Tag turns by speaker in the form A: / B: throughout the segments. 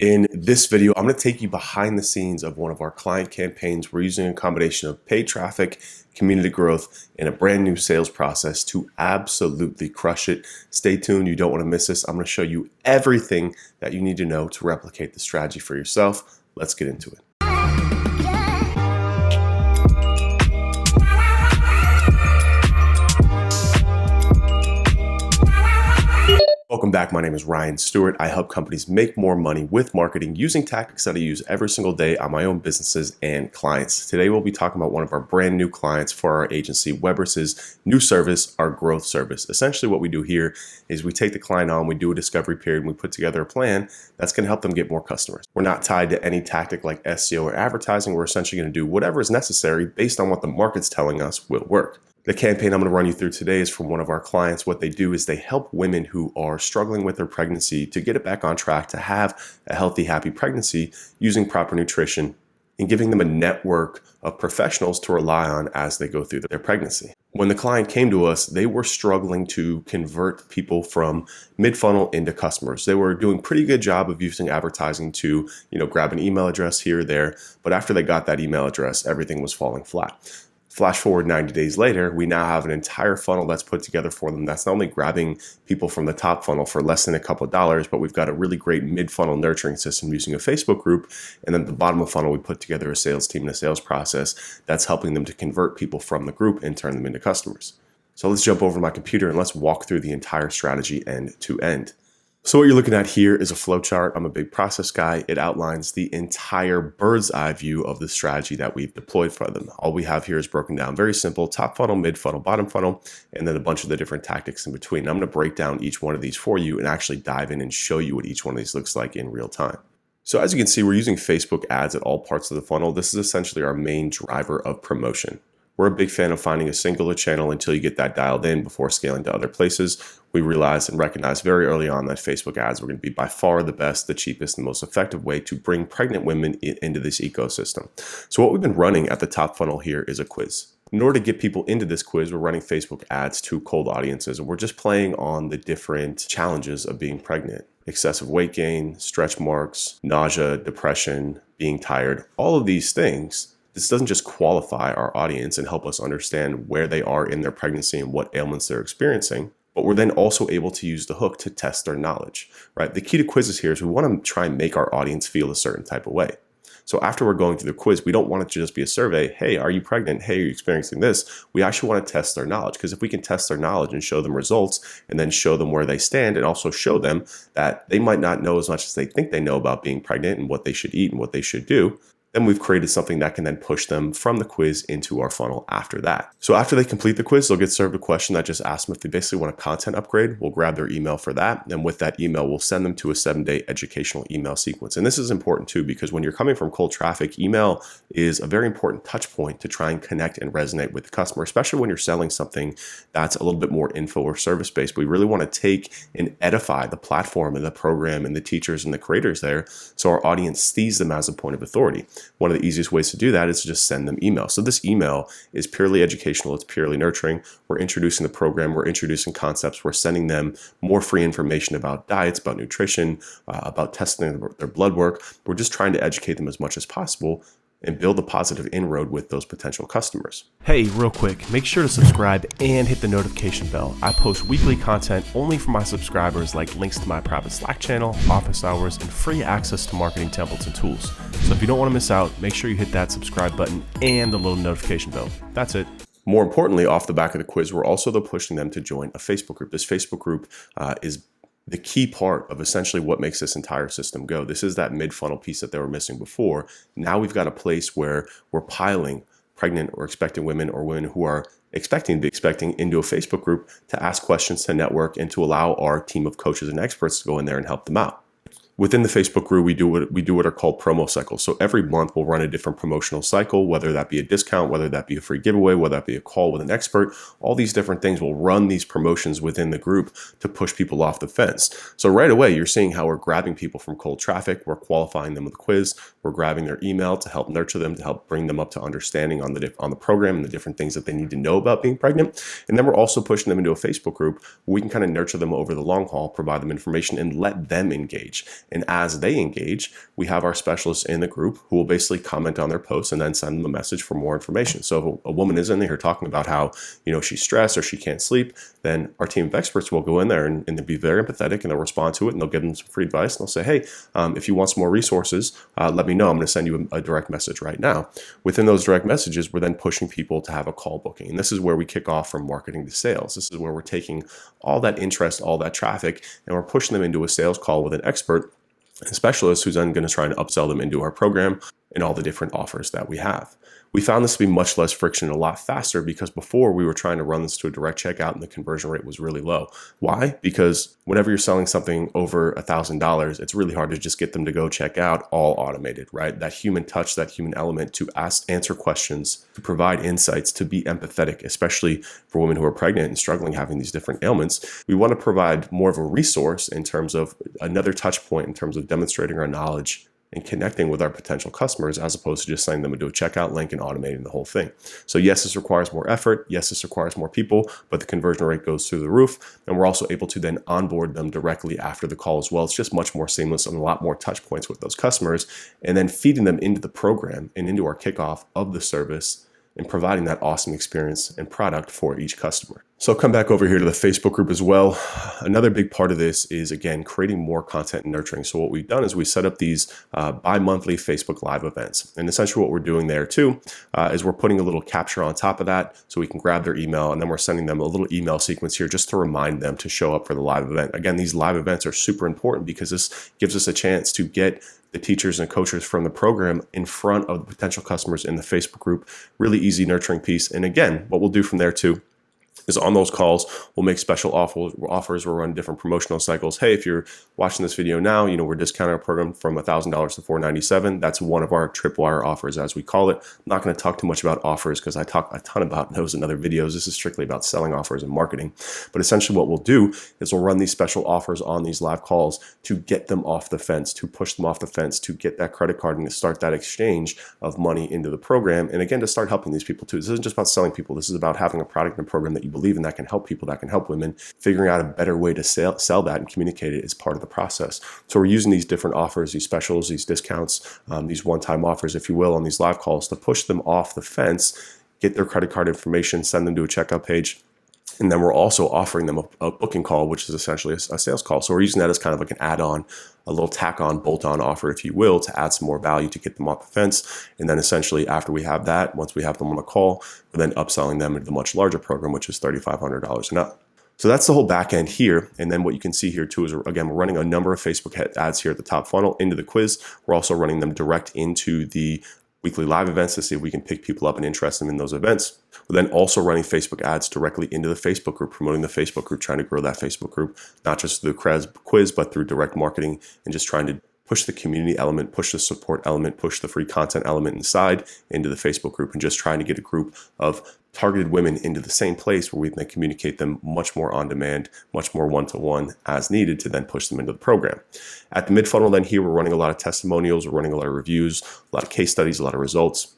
A: In this video, I'm going to take you behind the scenes of one of our client campaigns. We're using a combination of paid traffic, community growth, and a brand new sales process to absolutely crush it. Stay tuned. You don't want to miss this. I'm going to show you everything that you need to know to replicate the strategy for yourself. Let's get into it. Welcome back. My name is Ryan Stewart. I help companies make more money with marketing using tactics that I use every single day on my own businesses and clients. Today, we'll be talking about one of our brand new clients for our agency, Weber's new service, our growth service. Essentially, what we do here is we take the client on, we do a discovery period, and we put together a plan that's going to help them get more customers. We're not tied to any tactic like SEO or advertising. We're essentially going to do whatever is necessary based on what the market's telling us will work. The campaign I'm going to run you through today is from one of our clients. What they do is they help women who are struggling with their pregnancy to get it back on track, to have a healthy, happy pregnancy using proper nutrition and giving them a network of professionals to rely on as they go through their pregnancy. When the client came to us, they were struggling to convert people from mid-funnel into customers. They were doing a pretty good job of using advertising to, grab an email address here or there. But after they got that email address, everything was falling flat. Flash forward 90 days later, we now have an entire funnel that's put together for them. That's not only grabbing people from the top funnel for less than a couple of dollars, but we've got a really great mid-funnel nurturing system using a Facebook group. And then at the bottom of the funnel, we put together a sales team and a sales process that's helping them to convert people from the group and turn them into customers. So let's jump over to my computer and let's walk through the entire strategy end to end. So what you're looking at here is a flowchart. I'm a big process guy. It outlines the entire bird's eye view of the strategy that we've deployed for them. All we have here is broken down very simple: top funnel, mid funnel, bottom funnel, and then a bunch of the different tactics in between. I'm going to break down each one of these for you and actually dive in and show you what each one of these looks like in real time. So as you can see, we're using Facebook ads at all parts of the funnel. This is essentially our main driver of promotion. We're a big fan of finding a singular channel until you get that dialed in before scaling to other places. We realized and recognized very early on that Facebook ads were going to be by far the best, the cheapest, and most effective way to bring pregnant women into this ecosystem. So what we've been running at the top funnel here is a quiz. In order to get people into this quiz, we're running Facebook ads to cold audiences, and we're just playing on the different challenges of being pregnant: excessive weight gain, stretch marks, nausea, depression, being tired, all of these things. This doesn't just qualify our audience and help us understand where they are in their pregnancy and what ailments they're experiencing, but we're then also able to use the hook to test their knowledge, right? The key to quizzes here is we want to try and make our audience feel a certain type of way. So after we're going through the quiz, we don't want it to just be a survey. Hey, are you pregnant? Hey, are you experiencing this? We actually want to test their knowledge, because if we can test their knowledge and show them results and then show them where they stand and also show them that they might not know as much as they think they know about being pregnant and what they should eat and what they should do, then we've created something that can then push them from the quiz into our funnel after that. So after they complete the quiz, they'll get served a question that just asks them if they basically want a content upgrade. We'll grab their email for that. And with that email, we'll send them to a 7-day educational email sequence. And this is important too, because when you're coming from cold traffic, email is a very important touch point to try and connect and resonate with the customer, especially when you're selling something that's a little bit more info or service based. We really want to take and edify the platform and the program and the teachers and the creators there, so our audience sees them as a point of authority. One of the easiest ways to do that is to just send them email. So this email is purely educational. It's purely nurturing. We're introducing the program. We're introducing concepts. We're sending them more free information about diets, about nutrition, about testing their blood work. We're just trying to educate them as much as possible and build a positive inroad with those potential customers. Hey, real quick, make sure to subscribe and hit the notification bell. I post weekly content only for my subscribers, like links to my private Slack channel, office hours, and free access to marketing templates and tools. So if you don't want to miss out, make sure you hit that subscribe button and the little notification bell. That's it. More importantly, off the back of the quiz, we're also pushing them to join a Facebook group. This Facebook group is the key part of essentially what makes this entire system go. This is that mid-funnel piece that they were missing before. Now we've got a place where we're piling pregnant or expectant women, or women who are expecting to be expecting, into a Facebook group to ask questions, to network, and to allow our team of coaches and experts to go in there and help them out. Within the Facebook group, we do what are called promo cycles. So every month we'll run a different promotional cycle, whether that be a discount, whether that be a free giveaway, whether that be a call with an expert. All these different things will run these promotions within the group to push people off the fence. So right away, you're seeing how we're grabbing people from cold traffic. We're qualifying them with a quiz. We're grabbing their email to help nurture them, to help bring them up to understanding on the program and the different things that they need to know about being pregnant. And then we're also pushing them into a Facebook group where we can kind of nurture them over the long haul, provide them information, and let them engage. And as they engage, we have our specialists in the group who will basically comment on their posts and then send them a message for more information. So if a woman is in there talking about how, she's stressed or she can't sleep, then our team of experts will go in there and they'll be very empathetic, and they'll respond to it, and they'll give them some free advice, and they'll say, hey, if you want some more resources, let me know. I'm going to send you a direct message right now. Within those direct messages, we're then pushing people to have a call booking. And this is where we kick off from marketing to sales. This is where we're taking all that interest, all that traffic, and we're pushing them into a sales call with an expert, a specialist, who's then going to try and upsell them into our program and all the different offers that we have. We found this to be much less friction and a lot faster, because before we were trying to run this to a direct checkout and the conversion rate was really low. Why? Because whenever you're selling something over $1,000, it's really hard to just get them to go check out all automated, right? That human touch, that human element to answer questions, to provide insights, to be empathetic, especially for women who are pregnant and struggling, having these different ailments. We want to provide more of a resource in terms of another touch point, in terms of demonstrating our knowledge and connecting with our potential customers, as opposed to just sending them into a checkout link and automating the whole thing. So yes, this requires more effort. Yes, this requires more people, but the conversion rate goes through the roof. And we're also able to then onboard them directly after the call as well. It's just much more seamless and a lot more touch points with those customers, and then feeding them into the program and into our kickoff of the service, and providing that awesome experience and product for each customer. So I'll come back over here to the Facebook group as well. Another big part of this is, again, creating more content and nurturing. So what we've done is we set up these bi-monthly Facebook Live events. And essentially what we're doing there too is we're putting a little capture on top of that so we can grab their email, and then we're sending them a little email sequence here just to remind them to show up for the live event. Again, these live events are super important because this gives us a chance to get the teachers and coaches from the program in front of the potential customers in the Facebook group. Really easy nurturing piece. And again, what we'll do from there too is on those calls, we'll make special offers. We'll run different promotional cycles. Hey, if you're watching this video now, we're discounting our program from $1,000 to $497. That's one of our tripwire offers, as we call it. I'm not going to talk too much about offers because I talk a ton about those in other videos. This is strictly about selling offers and marketing. But essentially what we'll do is we'll run these special offers on these live calls to get them off the fence, to push them off the fence, to get that credit card and to start that exchange of money into the program. And again, to start helping these people too. This isn't just about selling people. This is about having a product and a program that you believe in, that can help people, that can help women. Figuring out a better way to sell that and communicate it is part of the process. So we're using these different offers, these specials, these discounts, these one-time offers, if you will, on these live calls to push them off the fence, get their credit card information, send them to a checkout page. And then we're also offering them a booking call, which is essentially a sales call. So we're using that as kind of like an add-on, a little tack-on, bolt-on offer, if you will, to add some more value to get them off the fence. And then essentially after we have that, once we have them on a call, we're then upselling them into the much larger program, which is $3,500 and up. So that's the whole back end here. And then what you can see here too is, again, we're running a number of Facebook ads here at the top funnel into the quiz. We're also running them direct into the weekly live events to see if we can pick people up and interest them in those events. We're then also running Facebook ads directly into the Facebook group, promoting the Facebook group, trying to grow that Facebook group, not just through the quiz, but through direct marketing, and just trying to push the community element, push the support element, push the free content element inside into the Facebook group, and just trying to get a group of targeted women into the same place where we can communicate them much more on demand, much more one-to-one as needed to then push them into the program. At the mid-funnel then here, we're running a lot of testimonials, we're running a lot of reviews, a lot of case studies, a lot of results.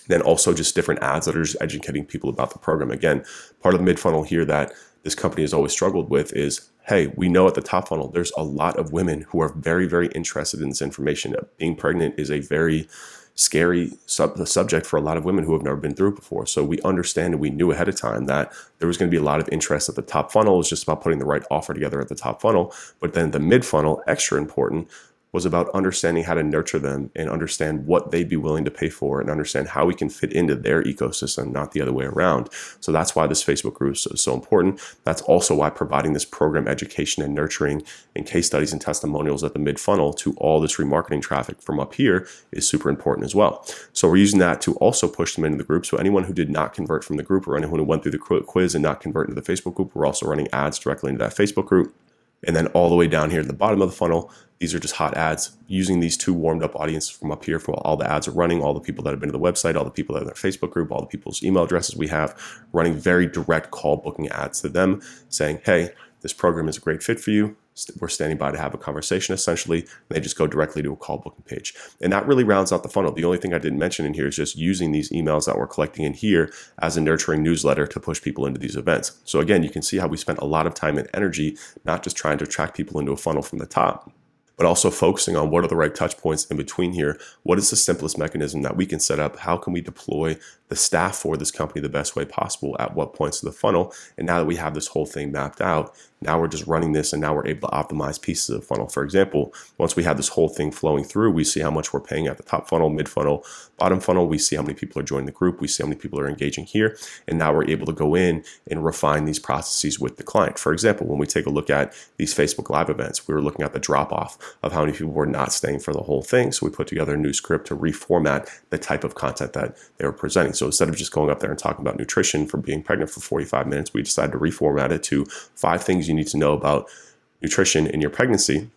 A: Then also just different ads that are just educating people about the program. Again, part of the mid-funnel here that this company has always struggled with is, hey, we know at the top funnel, there's a lot of women who are very, very interested in this information. Being pregnant is a very scary subject for a lot of women who have never been through it before. So we understand, and we knew ahead of time that there was going to be a lot of interest at the top funnel. It's just about putting the right offer together at the top funnel. But then the mid funnel, extra important, was about understanding how to nurture them and understand what they'd be willing to pay for and understand how we can fit into their ecosystem, not the other way around. So that's why this Facebook group is so important. That's also why providing this program education and nurturing and case studies and testimonials at the mid funnel to all this remarketing traffic from up here is super important as well. So we're using that to also push them into the group. So anyone who did not convert from the group, or anyone who went through the quiz and not convert into the Facebook group, we're also running ads directly into that Facebook group. And then all the way down here at the bottom of the funnel, these are just hot ads using these two warmed up audiences from up here for all the ads are running, all the people that have been to the website, all the people that are in their Facebook group, all the people's email addresses we have, running very direct call booking ads to them saying, hey, this program is a great fit for you. We're standing by to have a conversation, essentially. And they just go directly to a call booking page. And that really rounds out the funnel. The only thing I didn't mention in here is just using these emails that we're collecting in here as a nurturing newsletter to push people into these events. So again, you can see how we spent a lot of time and energy, not just trying to attract people into a funnel from the top, but also focusing on what are the right touch points in between here. What is the simplest mechanism that we can set up? How can we deploy the staff for this company the best way possible at what points of the funnel? And now that we have this whole thing mapped out, now we're just running this and now we're able to optimize pieces of the funnel. For example, once we have this whole thing flowing through, we see how much we're paying at the top funnel, mid funnel, bottom funnel. We see how many people are joining the group. We see how many people are engaging here. And now we're able to go in and refine these processes with the client. For example, when we take a look at these Facebook Live events, we were looking at the drop off of how many people were not staying for the whole thing. So we put together a new script to reformat the type of content that they were presenting. So instead of just going up there and talking about nutrition for being pregnant for 45 minutes, we decided to reformat it to 5 things you need to know about nutrition in your pregnancy.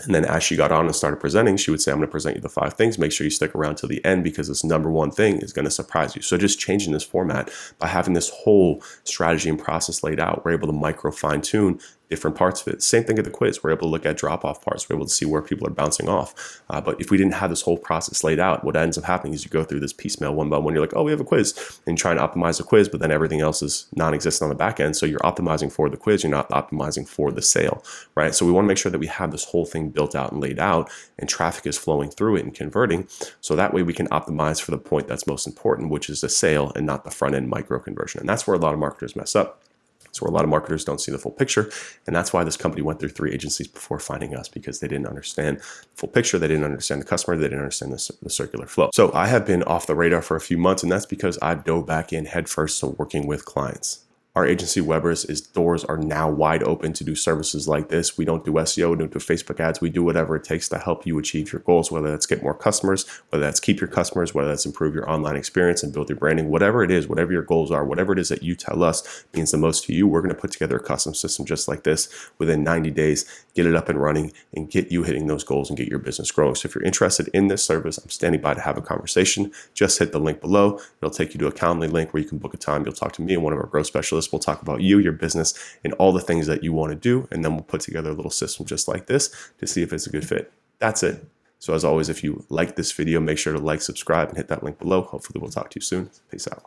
A: And then as she got on and started presenting, she would say, I'm going to present you the 5 things. Make sure you stick around till the end because this number one thing is going to surprise you. So just changing this format by having this whole strategy and process laid out, we're able to micro fine tune different parts of it. Same thing at the quiz. We're able to look at drop-off parts. We're able to see where people are bouncing off. But if we didn't have this whole process laid out, what ends up happening is you go through this piecemeal one by one. You're like, oh, we have a quiz. And you try and optimize the quiz, but then everything else is non-existent on the back end. So you're optimizing for the quiz. You're not optimizing for the sale, right? So we want to make sure that we have this whole thing built out and laid out and traffic is flowing through it and converting. So that way we can optimize for the point that's most important, which is the sale and not the front end micro conversion. And that's where a lot of marketers mess up. So a lot of marketers don't see the full picture. And that's why this company went through 3 agencies before finding us, because they didn't understand the full picture. They didn't understand the customer. They didn't understand the circular flow. So I have been off the radar for a few months, and that's because I've dove back in headfirst to working with clients. Our agency, Weber's, doors are now wide open to do services like this. We don't do SEO, we don't do Facebook ads. We do whatever it takes to help you achieve your goals, whether that's get more customers, whether that's keep your customers, whether that's improve your online experience and build your branding, whatever it is, whatever your goals are, whatever it is that you tell us means the most to you, we're going to put together a custom system just like this within 90 days, get it up and running and get you hitting those goals and get your business growing. So if you're interested in this service, I'm standing by to have a conversation. Just hit the link below. It'll take you to a Calendly link where you can book a time. You'll talk to me and one of our growth specialists. We'll talk about you, your business, and all the things that you want to do. And then we'll put together a little system just like this to see if it's a good fit. That's it. So as always, if you like this video, make sure to like, subscribe, and hit that link below. Hopefully we'll talk to you soon. Peace out.